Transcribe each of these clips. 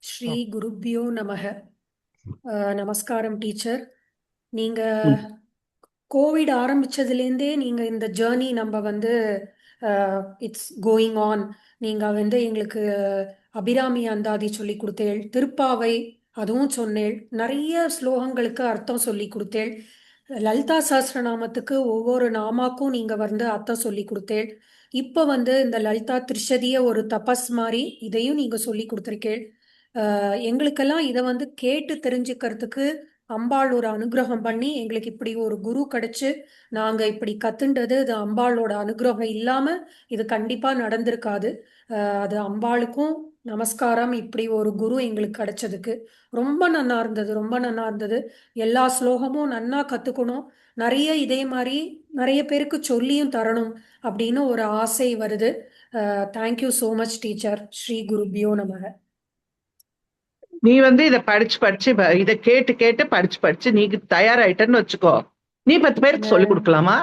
ஸ்ரீ ம். குருப்யோ நமக. நமஸ்காரம் டீச்சர். நீங்க ம். கோவிட் ஆரம்பிச்சதுலேருந்தே நீங்க இந்த ஜேர்னி நம்ம வந்து இட்ஸ் கோயிங் ஆன். நீங்க வந்து எங்களுக்கு அபிராமி அந்தாதி சொல்லி கொடுத்தேள், திருப்பாவை அதுவும் சொன்னேள், நிறைய ஸ்லோகங்களுக்கு அர்த்தம் சொல்லி கொடுத்தேள், லலிதா சஹஸ்ரநாமத்துக்கு ஒவ்வொரு நாமாக்கும் நீங்க வந்து அர்த்தம் சொல்லி கொடுத்தேள். இப்போ வந்து இந்த லலிதா திரிஷதிய ஒரு தபஸ் மாதிரி இதையும் நீங்க சொல்லி கொடுத்துருக்கேள். எங்களுக்கெல்லாம் இதை வந்து கேட்டு தெரிஞ்சுக்கிறதுக்கு அம்பாள் ஒரு அனுகிரகம் பண்ணி எங்களுக்கு இப்படி ஒரு குரு கிடைச்சு நாங்க இப்படி கத்துண்டது இது அம்பாளோட அனுகிரகம் இல்லாம இது கண்டிப்பா நடந்திருக்காது. அது அம்பாளுக்கும் நமஸ்காரம், இப்படி ஒரு குரு எங்களுக்கு கிடைச்சதுக்கு. ரொம்ப நன்னா இருந்தது, ரொம்ப நன்னா இருந்தது. எல்லா ஸ்லோகமும் நன்னா கத்துக்கணும், நிறைய இதே மாதிரி நிறைய பேருக்கு சொல்லியும் தரணும் அப்படின்னு ஒரு ஆசை வருது. Thank you so much teacher. Shri குருபியோ நமக. நீ வந்து இத படிச்சு படிச்சு இத கேட்டு கேட்டு படிச்சு படிச்சு நீ தயாராயிட்டன்னு வச்சுக்கோ. நீ 10 பேருக்கு சொல்லி கொடுக்கலாமா?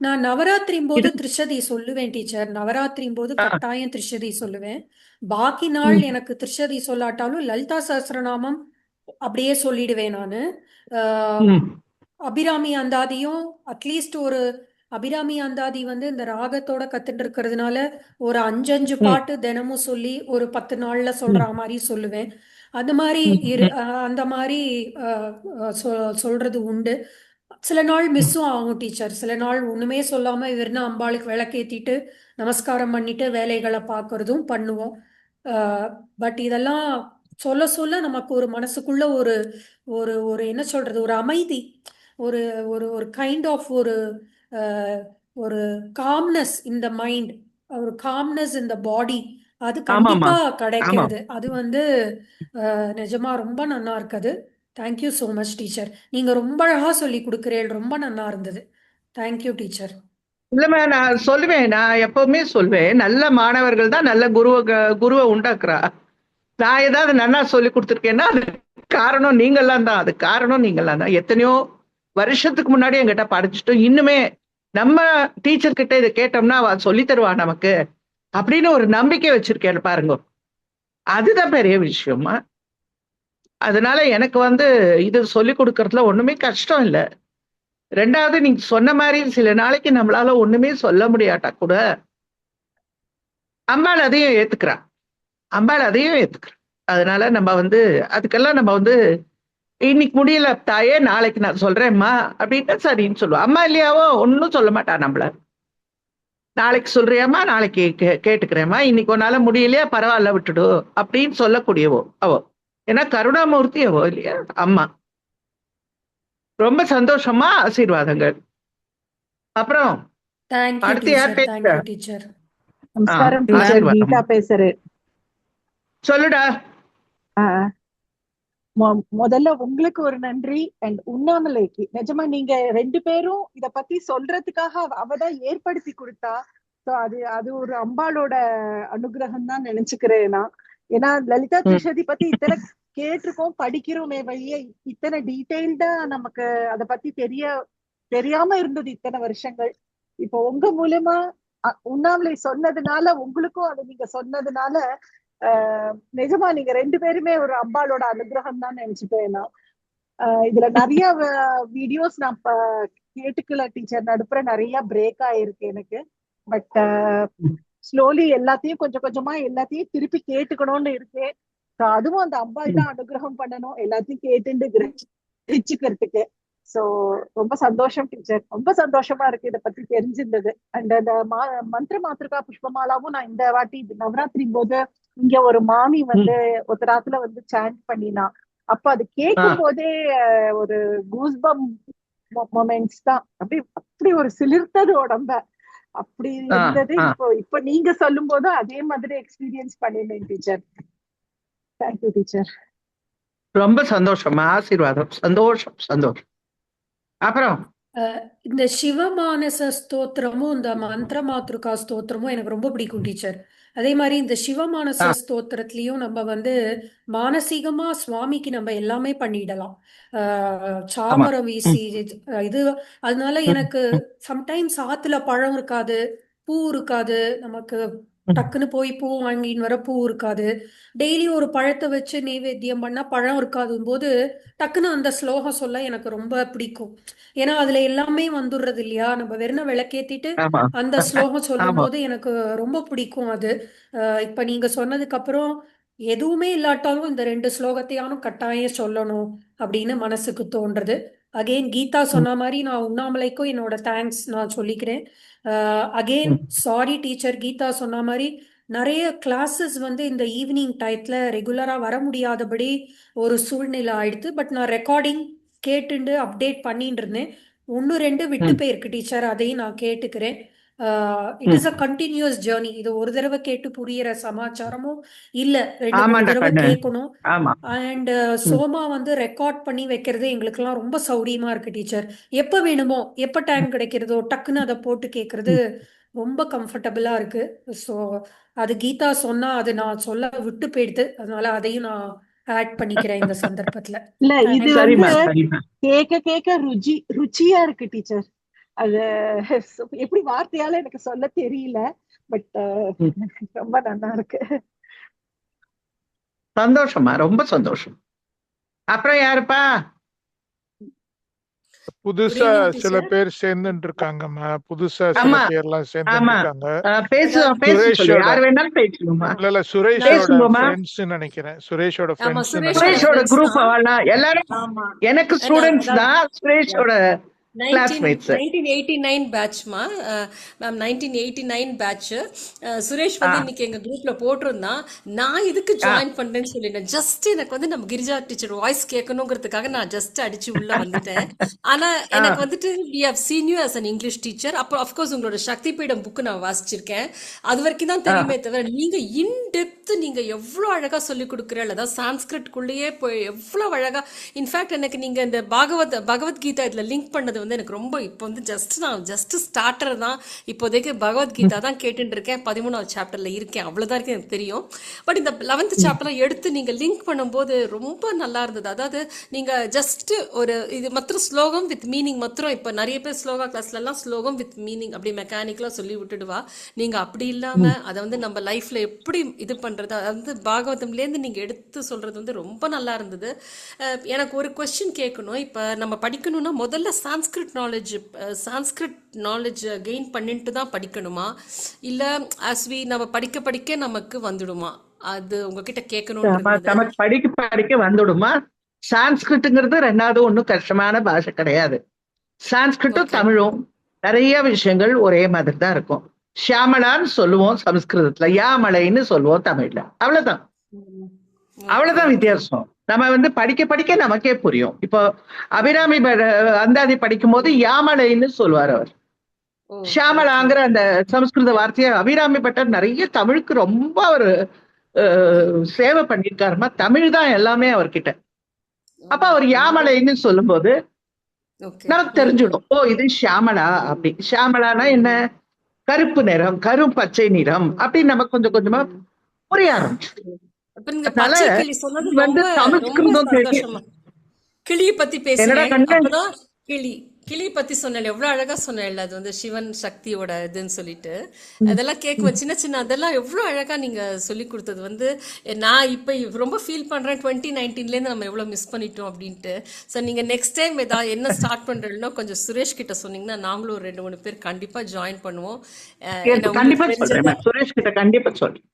நான் நவராத்திரியும் போது இது திருஷதி சொல்லுவேன் டீச்சர். நவராத்திரியும் போது ஆ, கட்டாயம் திருஷதி சொல்லுவேன். பாக்கி நாள் ம், எனக்கு திருஷதி சொல்லாட்டாலும் லலிதா சஹஸ்ரநாமம் அப்படியே சொல்லிடுவேன் நானு. ஆஹ் ம், அபிராமி அந்தாதியும் அட்லீஸ்ட் ஒரு அபிராமி அந்தாதி வந்து இந்த ராகத்தோட கத்துட்டு இருக்கிறதுனால ஒரு அஞ்சஞ்சு ம், பாட்டு தினமும் சொல்லி ஒரு 10 நாள்ல சொல்ற ம், மாதிரி சொல்லுவேன். அது மாதிரி ம், ம், அந்த மாதிரி அஹ், சொல்றது உண்டு. சில நாள் ம். மிஸ்ஸும் ஆகும் டீச்சர். சில நாள் ஒண்ணுமே சொல்லாம வெறும் அம்பாளுக்கு விளக்கேத்திட்டு நமஸ்காரம் பண்ணிட்டு வேலைகளை பார்க்கறதும் பண்ணுவோம். பட் இதெல்லாம் சொல்ல சொல்ல நமக்கு ஒரு மனசுக்குள்ள ஒரு ஒரு ஒரு என்ன சொல்றது, ஒரு அமைதி, ஒரு ஒரு ஒரு கைண்ட் ஆஃப் ஒரு அஹ், ஒரு காம்னஸ் இன் த மைண்ட், ஒரு காம்னஸ் இன் த பாடி, அது ஆமாமா. கண்டிப்பா ஆமா. கிடைக்கிறது. அது வந்து நிஜமா ரொம்ப நல்லா இருக்குது. Thank you so much teacher. நீங்க ரொம்ப அழகா சொல்லி கொடுக்குறீள், ரொம்ப நல்லா இருந்தது. Thank you teacher. இல்லம்மா, நான் சொல்லுவேன். நான் எப்பவுமே சொல்வேன், நல்ல மாணவர்கள் தான் நல்ல குருவை உண்டாக்குறா. நான் ஏதாவது நன்னா சொல்லி கொடுத்துருக்கேன்னா அது காரணம் நீங்கெல்லாம் தான். அது காரணம் நீங்கெல்லாம் தான். எத்தனையோ வருஷத்துக்கு முன்னாடி என்கிட்ட படிச்சுட்டு இன்னுமே நம்ம டீச்சர் கிட்ட இதை கேட்டோம்னா அவ சொல்லி தருவா நமக்கு அப்படின்னு ஒரு நம்பிக்கை வச்சிருக்கேன் பாருங்க. அதுதான் பெரிய விஷயமா. அதனால எனக்கு வந்து இது சொல்லி கொடுக்கறதுல ஒண்ணுமே கஷ்டம் இல்லை. ரெண்டாவது, நீங்க சொன்ன மாதிரி சில நாளைக்கு நம்மளால ஒண்ணுமே சொல்ல முடியாட்டா கூட அம்பாள் அதையும் ஏத்துக்கிறா. அம்பாள் அதையும் ஏத்துக்கிறா. அதனால நம்ம வந்து அதுக்கெல்லாம் நம்ம வந்து இன்னைக்கு முடியல தாயே, நாளைக்கு நான் சொல்றேன்மா அப்படின்னா சரின்னு சொல்லுவா. அம்மா இல்லையாவோ ஒன்னும் சொல்ல மாட்டா நம்மள. நாளைக்கு சொல்றியாம்மா, நாளைக்கு கேட்டுக்கிறேம்மா, இன்னைக்கு உன்னால முடியலையா பரவாயில்ல விட்டுடு அப்படின்னு சொல்லக்கூடியவோ அவோ. ஏன்னா கருணாமூர்த்தி அவோ இல்லையா அம்மா. ரொம்ப சந்தோஷமா, ஆசீர்வாதங்கள். அப்புறம் தேங்க்யூ அடுத்து யார் டீச்சர், பேசுற? Thank you teacher. ஆ, நமஸ்காரம் டீச்சர், ஆசீர்வாதம் கீதா பேசுறேன். சொல்லுடா. ஆஹ் முதல்ல உங்களுக்கு ஒரு நன்றி. அண்ட் உண்ணாமலைக்கு நிஜமா நீங்க ரெண்டு பேரும் இத பத்தி சொல்றதுக்காக அவதான் ஏற்படுத்தி கொடுத்தா. So அது அது ஒரு அம்பாளோட அனுகிரகம் தான் நினைச்சுக்கிறேன் நான். ஏன்னா லலிதா ம். திரிஷதி பத்தி இத்தனை கேட்டிருக்கோம், படிக்கிறோமே வழிய இத்தனை டீடைல்டா நமக்கு அத பத்தி தெரியாம இருந்தது இத்தனை வருஷங்கள். இப்போ உங்க மூலமா உண்ணாமலை சொன்னதுனால, உங்களுக்கும் அதை நீங்க சொன்னதுனால நிஜமா நீங்க ரெண்டு பேருமே ஒரு அம்பாளோட அனுகிரகம் தான் நினைச்சுப்பேன் நான். இதுல நிறைய வீடியோஸ் நான் கேட்டுக்கல டீச்சர், நடுப்புற நிறைய பிரேக் ஆயிருக்கு எனக்கு. பட் ஸ்லோலி எல்லாத்தையும் கொஞ்சம் கொஞ்சமா எல்லாத்தையும் திருப்பி கேட்டுக்கணும்னு இருக்கேன். So அதுவும் அந்த அம்பாள் ம். தான் அனுகிரகம் பண்ணணும் எல்லாத்தையும் கேட்டுட்டு கிரகிச்சுக்கிறதுக்கு. சோ ரொம்ப சந்தோஷம் டீச்சர், ரொம்ப சந்தோஷமா இருக்கு இதை பத்தி தெரிஞ்சிருந்தது. அண்ட் அந்த மந்திர மாத்திருக்கா புஷ்பமாலாவும் நான் இந்த வாட்டி நவராத்திரி போது இங்க ஒரு மாமி ம். வந்து ஒருத்தராத்துல வந்து சாண்ட் பண்ணினா. அப்ப அது ஆ, கேட்கும் போதே ஒரு கூஸ்பம் மொமெண்ட்ஸ் தான். அப்படி அப்படி ஒரு சிலிர்த்தது உடம்ப. அப்படி ஆ, இருந்தது. ஆ. இப்போ இப்ப நீங்க சொல்லும் போது அதே மாதிரி எக்ஸ்பீரியன்ஸ் பண்ணிருந்தேன் டீச்சர். Thank you teacher. ரொம்ப சந்தோஷமா, ஆசீர்வாதம். சந்தோஷம், சந்தோஷம். அப்புறம் இந்த சிவமானச ஸ்தோத்திரமும் இந்த மந்திர மாத்ருகா ஸ்தோத்திரமும் எனக்கு ரொம்ப பிடிக்கும் டீச்சர். அதே மாதிரி இந்த சிவமானச ஆ, ஸ்தோத்திரத்திலையும் நம்ம வந்து மானசீகமா சுவாமிக்கு நம்ம எல்லாமே பண்ணிடலாம். ஆமா. சாமரம் ம், வீசி இது, அதனால ம், எனக்கு ம், சம்டைம்ஸ் ஆத்துல பழம் இருக்காது, பூ இருக்காது நமக்கு. டக்குன்னு போய் பூ வாங்கின்னு வர பூ இருக்காது. டெய்லி ஒரு பழத்தை வச்சு நெய்வேத்தியம் பண்ணா பழம் இருக்காதும் போது டக்குன்னு அந்த ஸ்லோகம் சொல்ல எனக்கு ரொம்ப பிடிக்கும். ஏன்னா அதுல எல்லாமே வந்துடுறது இல்லையா, நம்ம வெறும் விளக்கேத்திட்டு ஆமா அந்த ஸ்லோகம் சொல்லும் ஆமா. போது எனக்கு ரொம்ப பிடிக்கும் அது. இப்ப நீங்க சொன்னதுக்கு அப்புறம் எதுவுமே இல்லாட்டாலும் இந்த 2 ஸ்லோகத்தையானும் கட்டாயம் சொல்லணும் அப்படின்னு மனசுக்கு தோன்றது. அகெயின் கீதா ம், சொன்ன மாதிரி நான் உண்ணாமலைக்கும் என்னோட தேங்க்ஸ் நான் சொல்லிக்கிறேன். அகெயின் ம், சாரி டீச்சர், கீதா சொன்ன மாதிரி நிறைய கிளாஸஸ் வந்து இந்த ஈவினிங் டயத்துல ரெகுலரா வர முடியாதபடி ஒரு சூழ்நிலை ஆயிடுது. பட் நான் ரெக்கார்டிங் கேட்டுண்டு அப்டேட் பண்ணிட்டு இருந்தேன். ஒன்று ரெண்டு விட்டு ம், போயிருக்கு டீச்சர், அதையும் நான் கேட்டுக்கிறேன். It hmm. Is a continuous journey. இது ஒரு தடவை கேட்டு புரியிற சமாச்சாரமும் இல்ல, ரெண்டு மூணு ஆமாண்டா தடவை கண்ணு. கேட்கணும். ஆமா. அண்ட் ம், சோமா வந்து ரெக்கார்ட் பண்ணி வைக்கிறது எங்களுக்கெல்லாம் ரொம்ப சௌரியமா இருக்கு டீச்சர். எப்ப வேணுமோ எப்ப டைம் கிடைக்கிறதோ டக்குன்னு அதை போட்டு கேட்கறது ம். ரொம்ப கம்ஃபர்டபுளா இருக்கு. ஸோ அது கீதா சொன்னா அது நான் சொல்ல விட்டு போயிடுது, அதனால அதையும் நான் ஆட் பண்ணிக்கிறேன் இந்த சந்தர்ப்பத்துல. இல்ல இது தேங்க்யூ வந்து சரிம்மா டீச்சர். சரிம்மா. கேட்க கேட்க ருச்சியா இருக்கு டீச்சர். அது எப்படி வார்த்தையால எனக்கு சொல்ல தெரியல. பட் ம். ரொம்ப நல்லா இருக்கு. சந்தோஷமா, ரொம்ப சந்தோஷம். அப்புறம் யாருப்பா? குட் புதுசா ஈவினிங் சில டீச்சர். பேர் சேர்ந்துட்டு இருக்காங்கம்மா. புதுசா சில ஆமா பேர்லாம் சேர்ந்துட்டு ஆமா. இருக்காங்க. பேசு அதாவது பேச சொல்லு, சுரேஷோட யார் வேணாலும் பேசணுமா? இல்ல சுரேஷோட நான் பேசுங்கம்மா. ஃப்ரெண்ட்ஸ் நினைக்கிறேன். சுரேஷோட ஆமா ஃப்ரெண்ட்ஸ் சுரேஷோட நினைக்கிறேன். சுரேஷோட ஃப்ரெண்ட்ஸ் குரூப் தான். அவள்லாம் எல்லாரும் ஆமா எனக்கு நான் ஸ்டூடெண்ட்ஸ் அதாவது தான், சுரேஷோட 19 கிளாஸ்மேட்ஸ். 1989 பேட்ச்மா மேம், 1989 பேட்ச். சுரேஷ் வந்து இன்னைக்கு எங்க குரூப்ல போட்டிருந்தான். நான் இதுக்கு ஜாயின் பண்றேன்னு சொல்லிட்டேன். ஜஸ்ட் எனக்கு வந்து நம்ம கிரிஜா டீச்சர் வாய்ஸ் கேட்கணுங்கிறதுக்காக நான் ஜஸ்ட் அடிச்சு உள்ள வந்துட்டேன். ஆனா எனக்கு வந்துட்டு we have seen you as an English teacher. அப்புறம் அஃப்கோர்ஸ் உங்களோட சக்தி பீடம் புக்கு நான் வாசிச்சிருக்கேன். அது வரைக்கும் தான் தெரியுமே தவிர நீங்க இன்டெப்த் நீங்க எவ்வளவு அழகா சொல்லி கொடுக்குறீங்க. அதாவது சான்ஸ்கிரிட்குள்ளேயே போய் எவ்வளவு அழகா. இன்ஃபேக்ட் எனக்கு நீங்க இந்த பகவத்கீதா இதுல லிங்க் பண்ணது வந்து எனக்கு ரொம்ப இப்போ வந்து நான் ஜஸ்ட் ஸ்டார்டர் தான். இப்போதைக்கு பகவத்கீதா தான் கேட்டுட்டு இருக்கேன். 13வது சாப்டர்ல இருக்கேன், அவ்வளவுதான் இருக்கு எனக்கு தெரியும். பட் இந்த 11th சாப்டர்லாம் எடுத்து நீங்க லிங்க் பண்ணும்போது ரொம்ப நல்லா இருந்தது. அதாவது நீங்க ஜஸ்ட் ஒரு இது மாத்திரம் ஸ்லோகம் வித் மீனிங் மாத்திரம். இப்போ நிறைய பேர் ஸ்லோகா கிளாஸ்ல எல்லாம் ஸ்லோகம் வித் மீனிங் அப்படி மெக்கானிக்கலா சொல்லி விட்டுடுவா. நீங்க அப்படி இல்லாம அதை வந்து நம்ம லைஃப்ல எப்படி இது பண்றது, அது வந்து பாகவதம்லேருந்து நீங்க எடுத்து சொல்றது வந்து ரொம்ப நல்லா இருந்தது. எனக்கு ஒரு கொஸ்டின் கேட்கணும். இப்போ நம்ம படிக்கணும்னா முதல்ல சான்ஸ்கிரிட் நாலேஜ் கெயின் பண்ணிட்டு தான் படிக்கணுமா, இல்ல நம்ம படிக்க படிக்க நமக்கு வந்துடுமா? அது உங்ககிட்ட கேட்கணும்னு இருந்தது. நமக்கு படிக்க படிக்க வந்துடுமா? சான்ஸ்கிரிட்டுங்கிறது ரெண்டாவது ஒன்றும் கஷ்டமான பாஷை கிடையாது. சான்ஸ்கிரிட்டும் ஓகே தமிழும் நிறைய விஷயங்கள் ஒரே மாதிரி தான் இருக்கும். ஷியாமளான்னு சொல்லுவோம் சமஸ்கிருதத்துல, யாமலைன்னு சொல்லுவோம் தமிழ்ல. அவ்வளவுதான், ஓகே அவ்வளவுதான் ஓகே வித்தியாசம். நம்ம வந்து படிக்க படிக்க நமக்கே புரியும். இப்போ அபிராமி அந்தாதி படிக்கும் போது யாமலைன்னு சொல்லுவார் அவர். ஓ ஓகே ஷியாமளாங்கிற அந்த சமஸ்கிருத வார்த்தையை அபிராமி பட்டர் நிறைய தமிழுக்கு ரொம்ப ஒரு சேவை பண்ணியிருக்காருமா. தமிழ் தான் எல்லாமே அவர்கிட்ட. அப்ப அவர் யாமலைன்னு சொல்லும்போது ஓகே நமக்கு தெரிஞ்சிடும், ஓ இது ஷியாமளா. அப்படி ஷியாமளானா என்ன? கருப்பு நிறம், கரும் பச்சை நிறம் அப்படின்னு நமக்கு கொஞ்சம் கொஞ்சமா புரிய ஆரம்பிச்சு. அப்ப நீங்க அதனால பச்சை கிளி சொன்னது இது வந்து ரொம்ப ரொம்ப சமஸ்கிருதம் தெரியும். சந்தோஷமா. கிளியை பத்தி என்னடா பேசினேன். கண்ணு? அப்பதான் கிளி பத்தி சொன்னேன். எவ்வளவு அழகா சொன்னேன். அது வந்து சிவன் சக்தியோட இதுன்னு சொல்லிட்டு அதெல்லாம் கேட்குவேன். சின்ன சின்ன அதெல்லாம் எவ்வளவு அழகா நீங்க சொல்லி கொடுத்தது வந்து நான் இப்ப ரொம்ப ஃபீல் பண்றேன். 2019ல இருந்து நம்ம எவ்வளவு மிஸ் பண்ணிட்டோம் அப்படின்ட்டு. ஸோ நீங்க நெக்ஸ்ட் டைம் ஏதாவது என்ன ஸ்டார்ட் பண்றதுன்னா கொஞ்சம் சுரேஷ் கிட்ட சொன்னீங்கன்னா நாங்களும் ஒரு 2-3 பேர் கண்டிப்பா ஜாயின் பண்ணுவோம். ஏன்னா கண்டிப்பா உங்களுக்கு சொல்றேன், தெரிஞ்சது. சுரேஷ் கிட்ட கண்டிப்பா சொல்றேன்.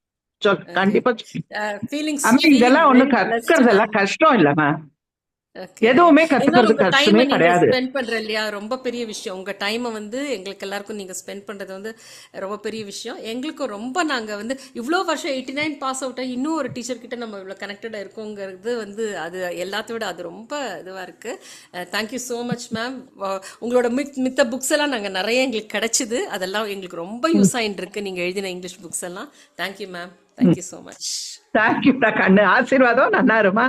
கண்டிப்பா சொல்றேன். ஃபீலிங்ஸ் ஆமா, இதெல்லாம் ஒண்ணு வெரி பிளஸ்ட் கத்துக்கிறதெல்லாம் மேம். கஷ்டம் இல்லம்மா. ஓகே. எதுவுமே இருந்தாலும் கத்துக்கிறது உங்க டைமை கஷ்டமே நீங்க கிடையாது. ஸ்பெண்ட் பண்ற இல்லையா, ரொம்ப பெரிய விஷயம். உங்க டைமை வந்து எங்களுக்கு எல்லாருக்கும் நீங்க ஸ்பெண்ட் பண்றது வந்து ரொம்ப பெரிய விஷயம். எங்களுக்கும் ரொம்ப நாங்க வந்து இவ்வளோ வருஷம் 89 பாஸ் அவுட் ஆகி இன்னும் ஒரு டீச்சர் கிட்ட நம்ம இவ்வளோ கனெக்டடா இருக்கோங்கிறது வந்து அது எல்லாத்தையும் விட அது ரொம்ப இதுவா இருக்கு. Thank you so much ma'am. உங்களோட மித்த புக்ஸ் எல்லாம் நாங்க நிறைய எங்களுக்கு கிடைச்சிது. அதெல்லாம் எங்களுக்கு ரொம்ப யூஸ் ஆயிட்டு இருக்கு, நீங்க எழுதின இங்கிலீஷ் புக்ஸ் எல்லாம். Thank you ma'am. Thank you so much. தேங்க்யூடா கண்ணு, ஆசீர்வாதம். நல்லா இருமா,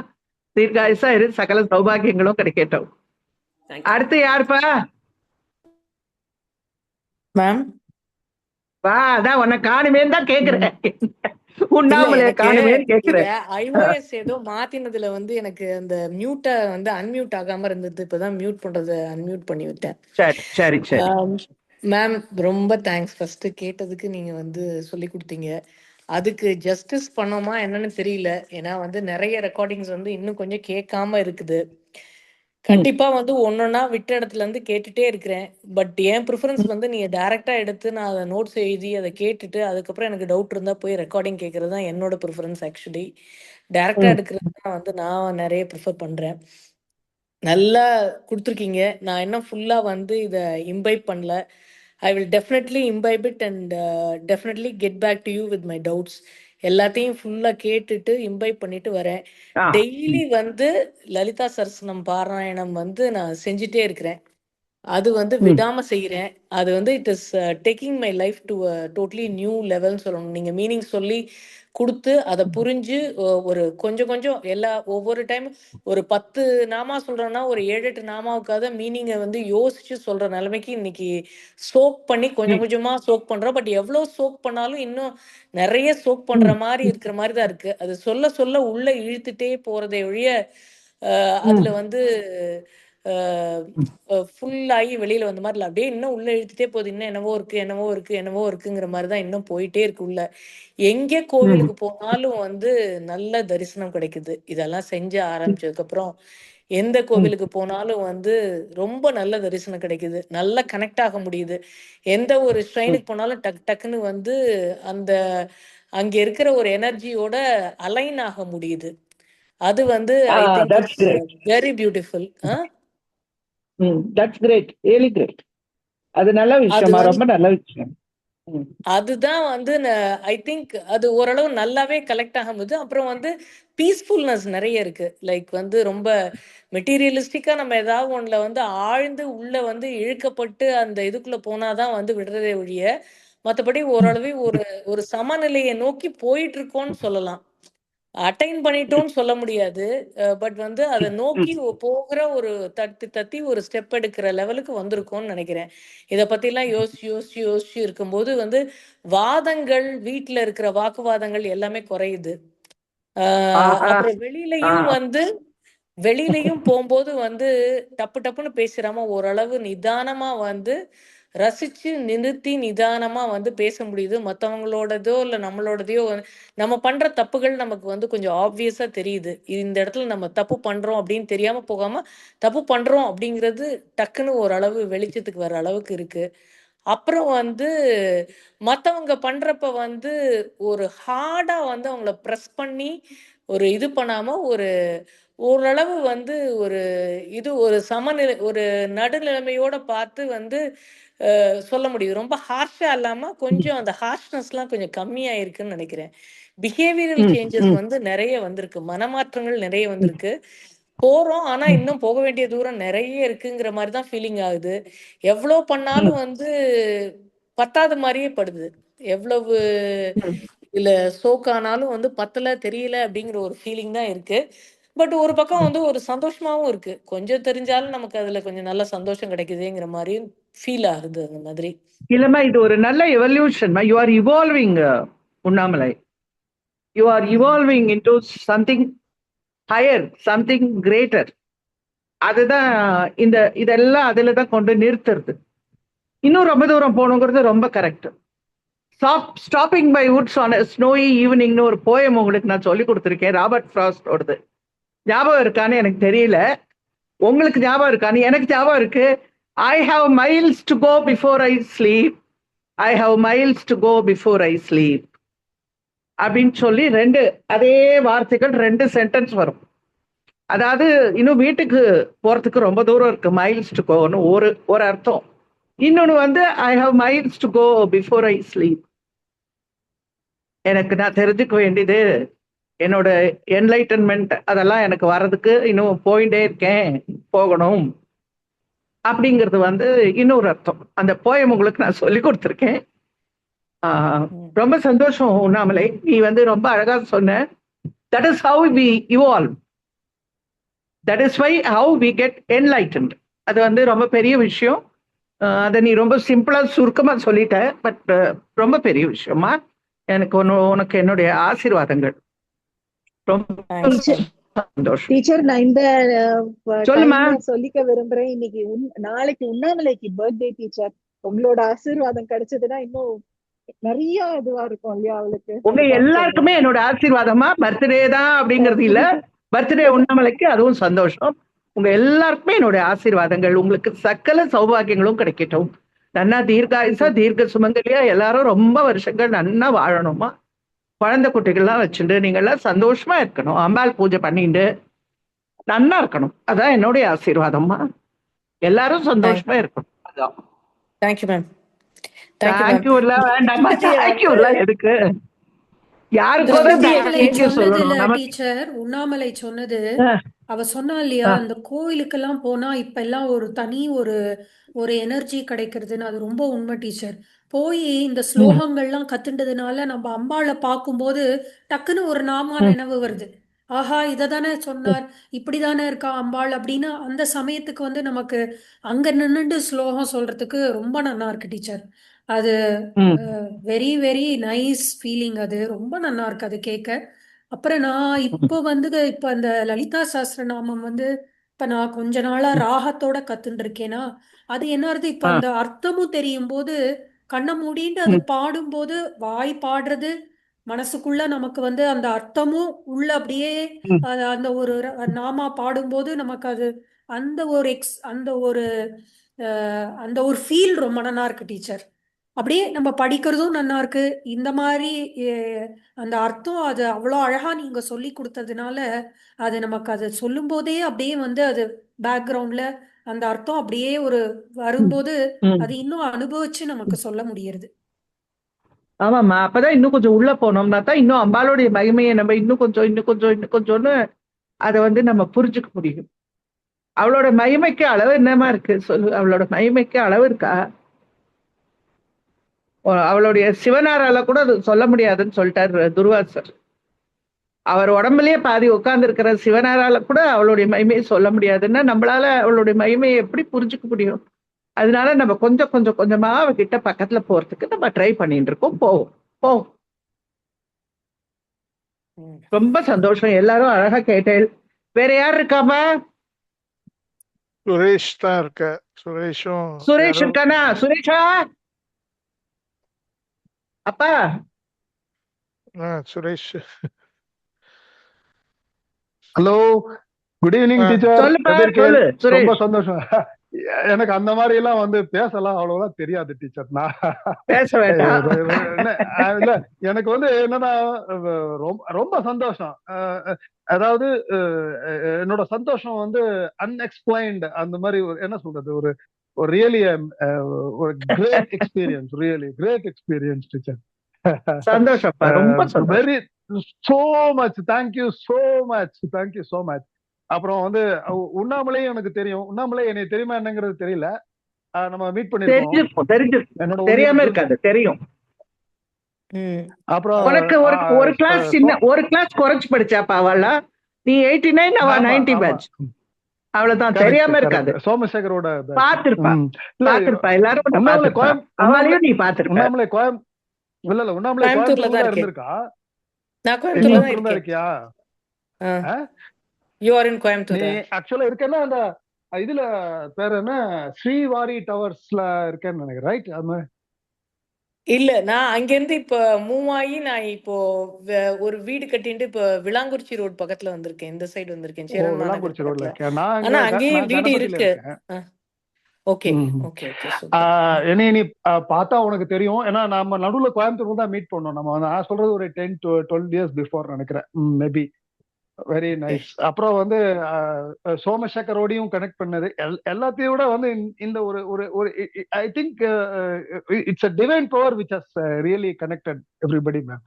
தீர்காயுசா இரு, சகல சௌபாகியங்களும் கிடைக்கட்டும். தேங்க்யூ. அடுத்து யாருப்பா? மேம் வா, அதான் உன்னை காணுமேன்னு தான் கேக்குறேன். இல்ல உண்ணாமலே எனக்கு காணுமேன்னு இத கேக்குறேன். iOS ஏதோ மாத்தினதுல வந்து எனக்கு அந்த மியூட்டை வந்து அன்மியூட் ஆகாம இருந்தது. இப்பதான் மியூட் பண்றது அன்மியூட் பண்ணி விட்டேன். சரி சரி சரி. ஆம், மேம் ரொம்ப தேங்க்ஸ். ஃபர்ஸ்ட் கேட்டதுக்கு நீங்க வந்து சொல்லி கொடுத்தீங்க. அதுக்கு ஜஸ்டிஸ் பண்ணோமா என்னன்னு தெரியல. ஏன்னா வந்து நிறைய ரெக்கார்டிங்ஸ் வந்து இன்னும் கொஞ்சம் கேட்காம இருக்குது. கண்டிப்பா வந்து ஒன்னொன்னா விட்ட இடத்துல இருந்து கேட்டுட்டே இருக்கிறேன். பட் என் ப்ரிஃபரன்ஸ் வந்து நீங்க டைரக்டா எடுத்து நான் அதை நோட்ஸ் எழுதி அதை கேட்டுட்டு அதுக்கப்புறம் எனக்கு டவுட் இருந்தா போய் ரெக்கார்டிங் கேட்கறது தான் என்னோட ப்ரிஃபரன்ஸ். ஆக்சுவலி டைரக்டா எடுக்கிறது தான் வந்து நான் நிறைய ப்ரிஃபர் பண்றேன். நல்லா கொடுத்துருக்கீங்க. நான் இன்னும் ஃபுல்லா வந்து இதை இம்பைப் பண்ணல. I will definitely imbibe it and definitely get back to you with my doubts. எல்லாத்தையும் ஃபுல்லா கேட்டுட்டு இம்பைப் பண்ணிட்டு வரேன். டெய்லி வந்து லலிதா சரஸ்வனம் பாராயணம் வந்து நான் செஞ்சுட்டே இருக்கிறேன். அது வந்து விடாம செய்கிறேன். அது வந்து it is taking my life to totally new லெவல்னு சொல்லணும். நீங்க மீனிங் சொல்லி கொடுத்து அதை புரிஞ்சு ஒரு கொஞ்சம் கொஞ்சம் ஒவ்வொரு டைம் ஒரு 10 நாமா சொல்றேன்னா ஒரு 7-8 நாமாவுக்காக மீனிங்கை வந்து யோசிச்சு சொல்ற நிலைமைக்கு இன்னைக்கு சோக் பண்ணி கொஞ்சம் கொஞ்சமா சோக் பண்றோம். பட் எவ்வளவு சோக் பண்ணாலும் இன்னும் நிறைய சோக் பண்ற மாதிரி இருக்கிற மாதிரி தான் இருக்கு. அது சொல்ல சொல்ல உள்ள இழுத்துட்டே போறதை ஒழிய அதுல வந்து ஃபுல் ஆகி வெளியில வந்த மாதிரி இல்லை. அப்படியே இன்னும் உள்ள இழுத்துட்டே போகுது. இன்னும் என்னவோ இருக்கு என்னவோ இருக்கு என்னவோ இருக்குங்கிற மாதிரி தான் இன்னும் போயிட்டே இருக்கு உள்ள. எங்கே கோவிலுக்கு போனாலும் வந்து நல்ல தரிசனம் கிடைக்குது. இதெல்லாம் செஞ்சு ஆரம்பிச்சதுக்கு அப்புறம் எந்த கோவிலுக்கு போனாலும் வந்து ரொம்ப நல்ல தரிசனம் கிடைக்குது. நல்லா கனெக்ட் ஆக முடியுது. எந்த ஒரு ஷ்ரைனுக்கு போனாலும் டக்குன்னு வந்து அந்த அங்க இருக்கிற ஒரு எனர்ஜியோட அலைன் ஆக முடியுது. அது வந்து I think That's it's great. Very beautiful. That's great. Really great. அது நல்ல அது விஷயமா, வந்து ரொம்ப நல்ல விஷயம். அதுதான் வந்து ஐ திங்க் அது ஓரளவு நல்லாவே கலெக்ட் ஆகும்போது அப்புறம் வந்து பீஸ்ஃபுல்னஸ் நிறைய இருக்கு. லைக் வந்து ரொம்ப மெட்டீரியலிஸ்டிக்கா நம்ம ஏதாவது ஒண்ணுல வந்து ஆழ்ந்து உள்ள வந்து இழுக்கப்பட்டு அந்த இதுக்குள்ள போனாதான் வந்து விடுறதே ஒழிய மற்றபடி ஓரளவு ஒரு ஒரு சமநிலையை நோக்கி போயிட்டு இருக்கோம்னு சொல்லலாம். அட்டைன் பண்ணிட்டோம்னு சொல்ல முடியாது. பட் வந்து அதை நோக்கி போகிற ஒரு தத்தி தத்தி ஒரு ஸ்டெப் எடுக்கிற லெவலுக்கு வந்திருக்கோம்னு நினைக்கிறேன். இதை பத்திலாம் யோசிச்சு யோசிச்சு யோசிச்சு இருக்கும்போது வந்து வாதங்கள், வீட்டுல இருக்கிற வாக்குவாதங்கள் எல்லாமே குறையுது. அப்புறம் வெளியிலயும் போகும்போது வந்து டப்பு டப்புன்னு பேசுறாம ஓரளவு நிதானமா வந்து ரசிச்சு நிறுத்தி நிதானமா வந்து பேச முடியுது. மத்தவங்களோடதோ இல்ல நம்மளோடதையோ நம்ம பண்ற தப்புகள் நமக்கு வந்து கொஞ்சம் ஆப்வியஸா தெரியுது. இந்த இடத்துல நம்ம தப்பு பண்றோம் அப்படின்னு தெரியாம போகாம தப்பு பண்றோம் அப்படிங்கிறது டக்குன்னு ஓரளவு வெளிச்சத்துக்கு வர அளவுக்கு இருக்கு. அப்புறம் வந்து மத்தவங்க பண்றப்ப வந்து ஒரு ஹார்டா வந்து அவங்கள பிரஸ் பண்ணி ஒரு இது பண்ணாம ஒரு ஓரளவு வந்து ஒரு ஒரு சமநிலை ஒரு நடுநிலைமையோட பார்த்து வந்து சொல்ல முடியுது. ரொம்ப ஹார்ஷா இல்லாம கொஞ்சம் அந்த ஹார்ஷ்னஸ்லாம் கொஞ்சம் கம்மியா இருக்குன்னு நினைக்கிறேன். பிஹேவியரல் சேஞ்சஸ் வந்து நிறைய வந்திருக்கு. மனமாற்றங்கள் நிறைய வந்திருக்கு. போறோம். ஆனா இன்னும் போக வேண்டிய தூரம் நிறைய இருக்குங்கிற மாதிரி தான் ஃபீலிங் ஆகுது. எவ்வளவு பண்ணாலும் வந்து பத்தாத மாதிரியே படுது. எவ்வளவு இதுல சோக்கானாலும் வந்து பத்தல தெரியல அப்படிங்கிற ஒரு ஃபீலிங் தான் இருக்கு. பட் ஒரு பக்கம் வந்து ஒரு சந்தோஷமாவும் இருக்கு. கொஞ்சம் தெரிஞ்சாலும் நமக்கு அதுல கொஞ்சம் நல்ல சந்தோஷம் கிடைக்குதுங்கிற மாதிரியும் ஃபீல் ஆகுது அந்த மாதிரி. இல்லம்மா, இது ஒரு நல்ல evolution. You are evolving Unnamalai. You are evolving into something higher, something greater. அதுதான் இதெல்லாம் அதுல தான் கொண்டு நிறுத்துறது. இன்னும் ரொம்ப தூரம் போகணுங்கிறது ரொம்ப correct. Stopping by woods on snowy ஈவினிங்னு ஒரு போயம் உங்களுக்கு நான் சொல்லி கொடுத்துருக்கேன், ராபர்ட் ஃப்ராஸ்டோடது. ஞாபகம் இருக்கான்னு எனக்கு தெரியல, உங்களுக்கு ஞாபகம் இருக்கான்னு எனக்கு ஞாபகம் இருக்கு. I have miles to go before I sleep, I have miles to go before I sleep அப்படின்னு சொல்லி அதே வார்த்தைகள் 2 சென்டென்ஸ் வரும். அதாவது இன்னும் வீட்டுக்கு போறதுக்கு ரொம்ப தூரம் இருக்கு, மைல்ஸ் டு கோன்னு ஒரு அர்த்தம். இன்னொன்னு வந்து I have miles to go before I sleep. எனக்கு நான் தெரிஞ்சுக்க வேண்டியது, என்னோட என்லைட்டன்மெண்ட் அதெல்லாம் எனக்கு வர்றதுக்கு இன்னும் போயிட்டே இருக்கேன், போகணும் அப்படிங்கிறது வந்து இன்னொரு அர்த்தம். அந்த போயம் உங்களுக்கு நான் சொல்லி கொடுத்துருக்கேன். ரொம்ப சந்தோஷம் உண்ணாமலை, நீ வந்து ரொம்ப அழகா சொன்ன. That is how we evolve, that is why how we get enlightened. அது வந்து ரொம்ப பெரிய விஷயம். அதை நீ ரொம்ப சிம்பிளா சுருக்கமா சொல்லிட்ட. பட் ரொம்ப பெரிய விஷயமா. எனக்கு உனக்கு என்னுடைய ஆசீர்வாதங்கள். ரொம்ப சந்தோஷம். டீச்சர், நான் இந்த சொல்லுமா. சொல்லிக்க விரும்புறேன். இன்னைக்கு நாளைக்கு உண்ணாமலைக்கு பர்த்டே டீச்சர். உங்களோட ஆசீர்வாதம் கிடைச்சதுன்னா இன்னும் நிறைய இதுவா இருக்கும் இல்லையா அவளுக்கு உங்க அதை எல்லாருக்குமே பார்க்கறதுக்கு. என்னோட ஆசீர்வாதமா, பர்த்டே தான் அப்படிங்கிறது இல்ல, பர்த்டே உண்ணாமலைக்கு அதுவும் சந்தோஷம். உங்க எல்லாருக்குமே என்னோட ஆசீர்வாதங்கள். உங்களுக்கு சகல சௌபாகியங்களும் கிடைக்கட்டும். நன்னா தீர்காயுசா தீர்க்க சுமங்கலியா எல்லாரும் ரொம்ப வருஷங்கள் நன்னா வாழணுமா. குழந்தை குட்டிகள்லாம் வச்சுட்டு நீங்க எல்லாம் சந்தோஷமா இருக்கணும். அம்பாள் பூஜை பண்ணிட்டு நன்னா இருக்கணும். அதான் என்னுடைய ஆசீர்வாதம்மா. எல்லாரும் சந்தோஷமா இருக்கணும். அதான். Thank you ma'am. Thank you ma'am. Thank you இல்ல வேண்டாமா, தேங்க்யூ இல்ல எதுக்கு? யாருக்கோ தான் உண்ணாமலை தேங்க்யூ சொன்னது சொல்லணும். இல்ல நமக்கு டீச்சர், உண்ணாமலை சொன்னது அவ சொன்னா இல்லையா, அந்த கோயிலுக்கெல்லாம் போனா இப்ப எல்லாம் ஒரு தனி ஒரு ஒரு எனர்ஜி கிடைக்கிறதுன்னு, அது ரொம்ப உண்மை டீச்சர். போய் இந்த ஸ்லோகங்கள்லாம் கத்துண்டதுனால நம்ம அம்பாளை பார்க்கும்போது டக்குன்னு ஒரு நாமா நினைவு வருது. ஆஹா, இதை தானே சொன்னார், இப்படிதானே இருக்கா அம்பாள் அப்படின்னு. அந்த சமயத்துக்கு வந்து நமக்கு அங்க நின்னுட்டு ஸ்லோகம் சொல்றதுக்கு ரொம்ப நல்லா இருக்கு டீச்சர். அது வெரி வெரி நைஸ் ஃபீலிங். அது ரொம்ப நல்லா இருக்கு அது கேட்க. அப்புறம் நான் இப்போ வந்து இப்போ அந்த லலிதா சஹஸ்ரநாமம் வந்து இப்போ நான் கொஞ்ச நாளா ராகத்தோட கத்துட்டு இருக்கேனா, அது என்ன ஆகுது இப்போ அந்த அர்த்தமும் தெரியும் போது கண்ணை மூடிட்டு அது பாடும்போது வாய் பாடுறது மனசுக்குள்ள நமக்கு வந்து அந்த அர்த்தமும் உள்ள அப்படியே அந்த ஒரு நாமா பாடும்போது நமக்கு அது அந்த ஒரு அந்த ஒரு ஃபீல் ரொம்ப நல்லா இருக்கு டீச்சர். அப்படியே நம்ம படிக்கிறதும் நல்லா இருக்கு. இந்த மாதிரி அந்த அர்த்தம் அது அவ்வளோ அழகா நீங்க சொல்லி கொடுத்ததுனால அது நமக்கு அது சொல்லும் போதே அப்படியே வந்து அது பேக்ரவுண்ட்ல அந்த அர்த்தம் அப்படியே ஒரு வரும்போது அது இன்னும் அனுபவிச்சு நமக்கு சொல்ல முடியறது. ஆமாம்மா, அப்பதான் இன்னும் கொஞ்சம் உள்ள போனோம்னா தான் இன்னும் அம்பாளுடைய மகிமையை நம்ம இன்னும் கொஞ்சம்னு அதை வந்து நம்ம புரிஞ்சுக்க முடியும். அவளோட மகிமைக்கு அளவு என்னமா இருக்கு சொல்லு? அவளோட மகிமைக்கு அளவு இருக்கா? அவளுடைய சிவனாரால கூட அது சொல்ல முடியாதுன்னு சொல்லிட்டாரு துர்வாசர். அவர் உடம்புலயே பாதி உட்கார்ந்து இருக்கிற சிவனாரால கூட அவளுடைய மகிமையை சொல்ல முடியாதுன்னா நம்மளால அவளுடைய மகிமையை எப்படி புரிஞ்சுக்க முடியும்? அதனால நம்ம கொஞ்சமா அவகிட்ட பக்கத்துல போறதுக்கு நம்ம ட்ரை பண்ணிட்டு இருக்கோம். போவோம். ரொம்ப சந்தோஷம். எல்லாரும் அழகா கேட்டேன். வேற யார் இருக்காமா? சுரேஷ் தான் இருக்க. சுரேஷும் சுரேஷ் இருக்கானா? சுரேஷா அப்பா. Suresh hello, good evening teacher. சொல்லுப்பா, எப்படி இருக்கீங்க? சொல்லு ரொம்ப சுரேஷ். சந்தோஷம். எனக்கு அந்த மாதிரி எல்லாம் வந்து பேசலாம் அவ்வளவுதான் தெரியாது டீச்சர். நான் பேச வேண்டாம். இல்ல, எனக்கு வந்து என்னன்னா ரொம்ப சந்தோஷம். அதாவது என்னோட சந்தோஷம் வந்து அன்எக்ஸ்பிளைன்டு. அந்த மாதிரி என்ன சொல்றது, ஒரு ஒரு ரியலி ஒரு great experience, really great experience teacher. சந்தோஷப்பா, ரொம்ப சந்தோஷம். Very so much, thank you so much, thank you so much. அப்புறம் வந்து உண்ணாமலையும் எனக்கு தெரியும். உண்ணாமலை எனக்கு தெரியுமா என்னங்கிறது தெரியல. நம்ம மீட் பண்ணிருக்கோம். தெரிஞ்சிருக்கும். தெரியாம இருக்காது, தெரியும். அப்புறம் உனக்கு ஒரு கிளாஸ் சின்ன, ஒரு கிளாஸ் குறைச்சு படிச்சாப்பா அவள. நீ 89, அவ 90 பேட்ச். அவ்வளவுதான், தெரியாம இருக்காது. சோமசேகரோட பாத்திருப்பா எல்லாரும். அவளையும் நீ பாத்திருப்ப. உண்ணாமலை இல்ல உண்ணாமலை கோயம்புத்தூர்ல இருந்திருக்கா? நான் கோயம்புத்தூர்ல தான் இருக்கேன். இருக்கியா? யூ ஆர் இன் கோயம்புத்தூர். நீ ஆக்சுவலா இருக்கேன்னா அந்த இதுல பேர் என்ன, ஸ்ரீவாரி டவர்ஸ்ல இருக்கேன்னு நினைக்கிறேன், ரைட்? அது இல்ல, நான் அங்கிருந்து இப்ப மூவ் ஆகி நான் இப்போ ஒரு வீடு கட்டிட்டு இப்ப விளாங்குறிச்சி ரோட் பக்கத்துல வந்திருக்கேன். இந்த சைடு வந்திருக்கேன், விளாங்குறிச்சி ரோட்ல இருக்கேன். ஆனா அங்கேயும் வீடு இருக்கு. Okay okay okay. நீ பார்த்தா உனக்கு தெரியும். ஏன்னா நம்ம நடுவுல கோயம்புத்தூர்ல தான் மீட் பண்ணோம். நம்ம நான் சொல்றது ஒரு 10 to 12 years பிஃபோர் நினைக்கிறேன், மேபி. Very nice. அப்புறம் வந்து சோமசேகரோடையும் கனெக்ட் பண்ணது எல்லாத்தையும் விட வந்து இந்த ஒரு I think it's a divine power which has really connected everybody, ma'am.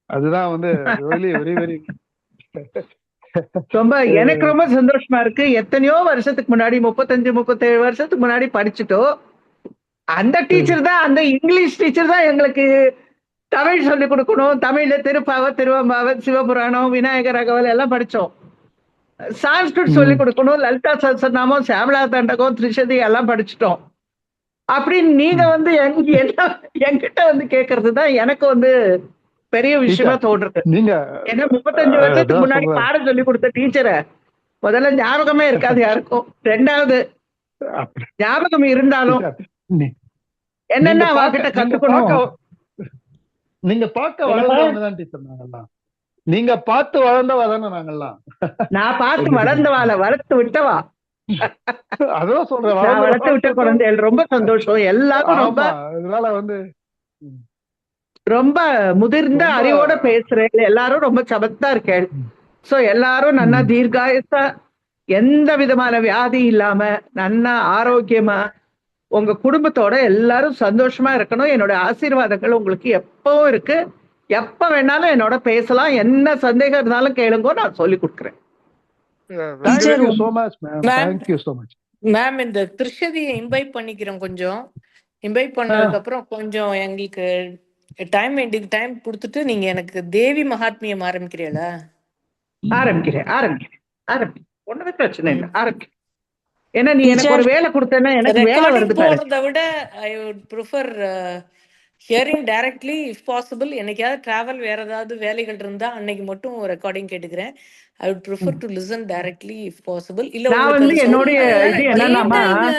அதுதான் வந்து really very very ரொம்ப எனக்கு ரொம்ப சந்தோஷமா இருக்கு. எத்தனையோ வருஷத்துக்கு முன்னாடி, 35-37 வருஷத்துக்கு முன்னாடி படிச்சுட்டோம். அந்த டீச்சர் தான், அந்த இங்கிலீஷ் டீச்சர் தான் எங்களுக்கு தமிழ் சொல்லி கொடுக்கணும். தமிழ்ல திருப்பாவை, திருவம்பாவை, சிவபுராணம், விநாயகர் அகவல் எல்லாம் படிச்சோம். சான்ஸ்கிரிட் சொல்லி கொடுக்கணும். லலிதா சஹஸ்ரநாமம், சியாமளா தண்டகம், திரிஷதி எல்லாம் படிச்சுட்டோம். அப்படின்னு நீங்க வந்து என்கிட்ட வந்து கேட்கறது தான் எனக்கு வந்து பெரிய விஷயமா தோன்றது. நீங்க ஏன்னா 35 வருஷத்துக்கு முன்னாடி பாடம் சொல்லி கொடுத்த டீச்சரை முதல்ல ஞாபகமே இருக்காது யாருக்கும். ரெண்டாவது ஞாபகம் இருந்தாலும் என்னென்ன நீங்க அவகிட்ட பார்க்க நீங்க கத்துக்கணும்? பார்க்க நீங்க பார்க்க வளர்ந்தவங்க தான் டீச்சர் நாங்கெல்லாம். நீங்க பார்த்து வளர்ந்தவா தானே நாங்கெல்லாம். நான் பார்த்து எங்க வளர்ந்தவாள வளர்த்து விட்டவா, அதான் சொல்றேன், நான் வளர்த்து விட்ட வளர்ந்தவா. குழந்தைகள். ரொம்ப சந்தோஷம். எல்லாரும் ரொம்ப ஆமா, இதனால வந்து ம், ரொம்ப முதிர்ந்த ரொம்ப அறிவோட பேசுறேன். எல்லாரும் ரொம்ப சமத்தா இருக்கேன். சோ எல்லாரும் நன்னா ம், தீர்காயசா, எந்த விதமான வியாதி இல்லாம நன்னா ஆரோக்கியமா உங்க குடும்பத்தோட எல்லாரும் சந்தோஷமா இருக்கணும். என்னோட ஆசீர்வாதங்கள் உங்களுக்கு எப்பவும் இருக்கு. எப்ப வேணாலும் என்னோட பேசலாம். என்ன சந்தேகம் இருந்தாலும் கேளுங்க, நான் சொல்லி கொடுக்குறேன். thank teacher you so much ma'am, ma'am thank you so much. Ma'am இந்த திருஷதியை இன்வைட் பண்ணிக்கிறோம். கொஞ்சம் இன்வைட் பண்ணதுக்கு அப்புறம் கொஞ்சம் எங்களுக்கு டைம் கொடுத்துட்டு நீங்க எனக்கு தேவி மகாத்மியம் ஆரம்பிக்கிறீங்களா? ஆரம்பிக்கிறேன். ஒண்ணுமே பிரச்சனை இல்லை, ஆரம்பிக்கிறேன். ஏன்னா நீ எனக்கு ஒரு வேலை கொடுத்தேன்னா எனக்கு வேலை ரெக்கார்டிங் வருது பாரு. போடுறத விட I would prefer hearing directly if possible. என்னைக்காவது டிராவல் வேற ஏதாவது வேலைகள் இருந்தா அன்னைக்கு மட்டும் ரெக்கார்டிங் கேட்டுக்கிறேன். I would prefer to listen directly if possible. இல்ல நான் உங்களுக்கு வந்து அது என்னுடைய சௌகரியம் இது இல்லைன்னா டே என்னன்னாமா, டைம்ல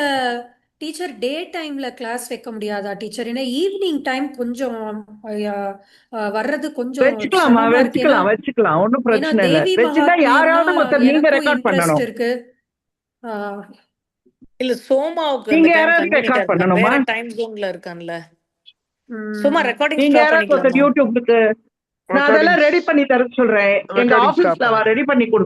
டீச்சர் டே டைம்ல கிளாஸ் வைக்க முடியாதா டீச்சர்? ஏன்னா ஈவினிங் டைம் கொஞ்சம் வர்றது கொஞ்சம் வச்சுக்கலாமா, சிரமமா இருக்கு. ஏன்னா வச்சுக்கலாம், ஒன்றும் ஏன்னா பிரச்சனை இல்லை. தேவி வச்சுட்டா யாராவது மகாத்மியம்னா ஒருத்தர் நீங்க எனக்கும் ரெக்கார்ட் இன்ட்ரெஸ்ட் பண்ணணும். இருக்கு. ஆஹ் இல்ல சோமாவுக்கு நீங்க அந்த டைம் யாராவது கன்வீனியன்டா ரெக்கார்ட் இருக்கா? பண்ணணுமா? வேற டைம் ஜோன்ல இருக்கான்ல. உம் சும்மா ரெக்கார்டிங் நீங்க ஸ்டாப் யாராவது ஒருத்தர் பண்ணிக்கலாமா? யூடியூப்க்கு நான் அதெல்லாம் ரெடி பண்ணி தர சொல்றேன். எங்க ரெக்கார்டிங் ஆபீஸ்ல ஸ்டாப் ரெடி பண்ணி கொடு.